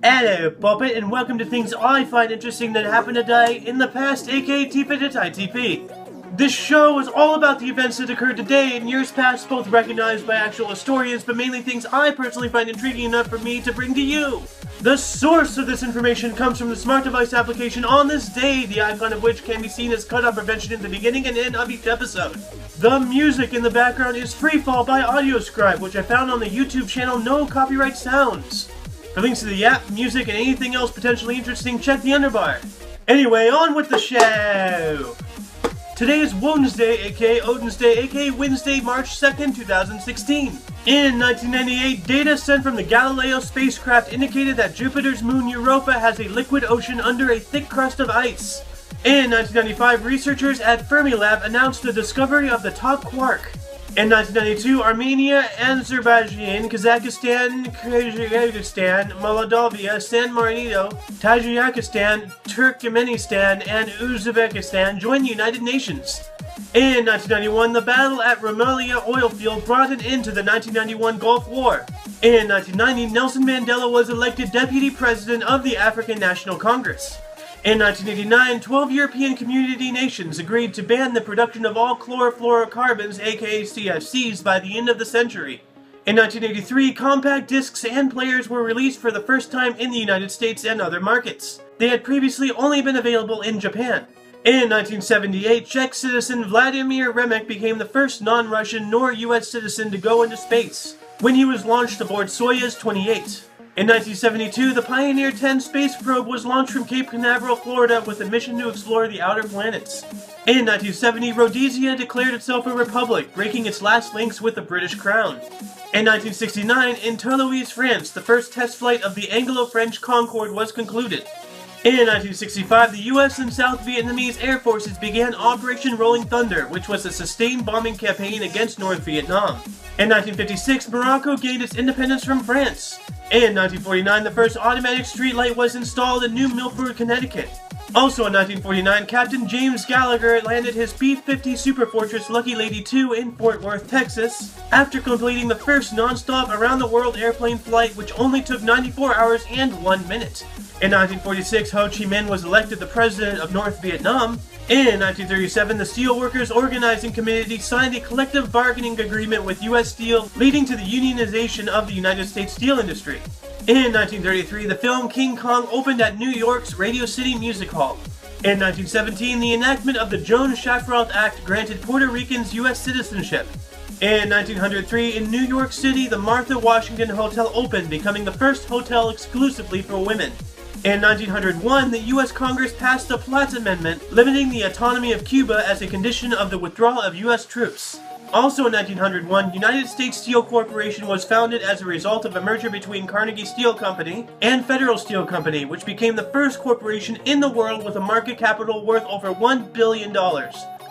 Hello, Puppet, and welcome to things I find interesting that happened today in the past, aka Tifitht Itp. This show is all about the events that occurred today in years past, both recognized by actual historians, but mainly things I personally find intriguing enough for me to bring to you. The source of this information comes from the smart device application On This Day, the icon of which can be seen as cutoff prevention in the beginning and end of each episode. The music in the background is Freefall by Audioscribe, which I found on the YouTube channel No Copyright Sounds. For links to the app, music, and anything else potentially interesting, check the underbar. Anyway, on with the show! Today is Wednesday, aka Odin's Day, aka Wednesday, March 2nd, 2016. In 1998, data sent from the Galileo spacecraft indicated that Jupiter's moon Europa has a liquid ocean under a thick crust of ice. In 1995, researchers at Fermilab announced the discovery of the top quark. In 1992, Armenia, Azerbaijan, Kazakhstan, Kyrgyzstan, Moldavia, San Marino, Tajikistan, Turkmenistan, and Uzbekistan joined the United Nations. In 1991, the battle at Rumelia oil field brought an end to the 1991 Gulf War. In 1990, Nelson Mandela was elected Deputy President of the African National Congress. In 1989, 12 European Community nations agreed to ban the production of all chlorofluorocarbons, aka CFCs, by the end of the century. In 1983, compact discs and players were released for the first time in the United States and other markets. They had previously only been available in Japan. In 1978, Czech citizen Vladimir Remek became the first non-Russian nor US citizen to go into space, when he was launched aboard Soyuz 28. In 1972, the Pioneer 10 space probe was launched from Cape Canaveral, Florida, with a mission to explore the outer planets. In 1970, Rhodesia declared itself a republic, breaking its last links with the British Crown. In 1969, in Toulouse, France, the first test flight of the Anglo-French Concorde was concluded. In 1965, the US and South Vietnamese Air Forces began Operation Rolling Thunder, which was a sustained bombing campaign against North Vietnam. In 1956, Morocco gained its independence from France. In 1949, the first automatic streetlight was installed in New Milford, Connecticut. Also in 1949, Captain James Gallagher landed his B-50 Superfortress Lucky Lady II in Fort Worth, Texas, after completing the first non-stop around-the-world airplane flight, which only took 94 hours and 1 minute. In 1946, Ho Chi Minh was elected the president of North Vietnam. In 1937, the Steelworkers Organizing Committee signed a collective bargaining agreement with U.S. Steel, leading to the unionization of the United States steel industry. In 1933, the film King Kong opened at New York's Radio City Music Hall. In 1917, the enactment of the Jones-Shafroth Act granted Puerto Ricans U.S. citizenship. In 1903, in New York City, the Martha Washington Hotel opened, becoming the first hotel exclusively for women. In 1901, the U.S. Congress passed the Platt Amendment, limiting the autonomy of Cuba as a condition of the withdrawal of U.S. troops. Also in 1901, United States Steel Corporation was founded as a result of a merger between Carnegie Steel Company and Federal Steel Company, which became the first corporation in the world with a market capital worth over $1 billion.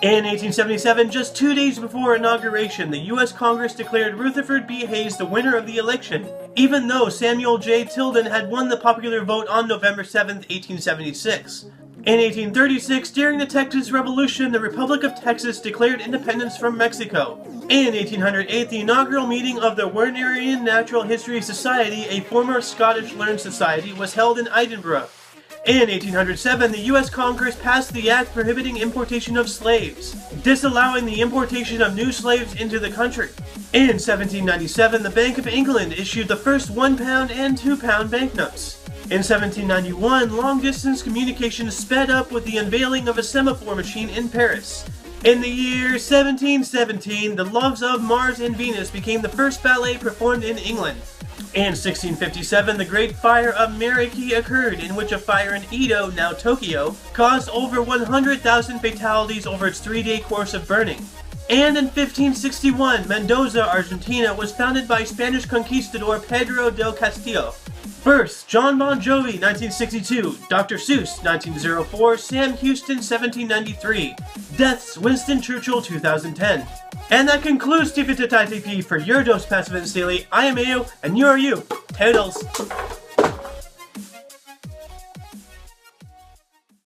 In 1877, just 2 days before inauguration, the U.S. Congress declared Rutherford B. Hayes the winner of the election, even though Samuel J. Tilden had won the popular vote on November 7, 1876. In 1836, during the Texas Revolution, the Republic of Texas declared independence from Mexico. In 1808, the inaugural meeting of the Wernerian Natural History Society, a former Scottish learned society, was held in Edinburgh. In 1807, the U.S. Congress passed the act prohibiting importation of slaves, disallowing the importation of new slaves into the country. In 1797, the Bank of England issued the first £1 and £2 banknotes. In 1791, long-distance communications sped up with the unveiling of a semaphore machine in Paris. In the year 1717, The Loves of Mars and Venus became the first ballet performed in England. In 1657, the Great Fire of Meriki occurred, in which a fire in Edo, now Tokyo, caused over 100,000 fatalities over its 3-day course of burning. And in 1561, Mendoza, Argentina, was founded by Spanish conquistador Pedro del Castillo. Births: John Bon Jovi, 1962, Dr. Seuss, 1904, Sam Houston, 1793. Deaths: Winston Churchill, 2010. And that concludes Tifitht Itp for your dose passive and daily. I am Ayo, and you are you. Toodles.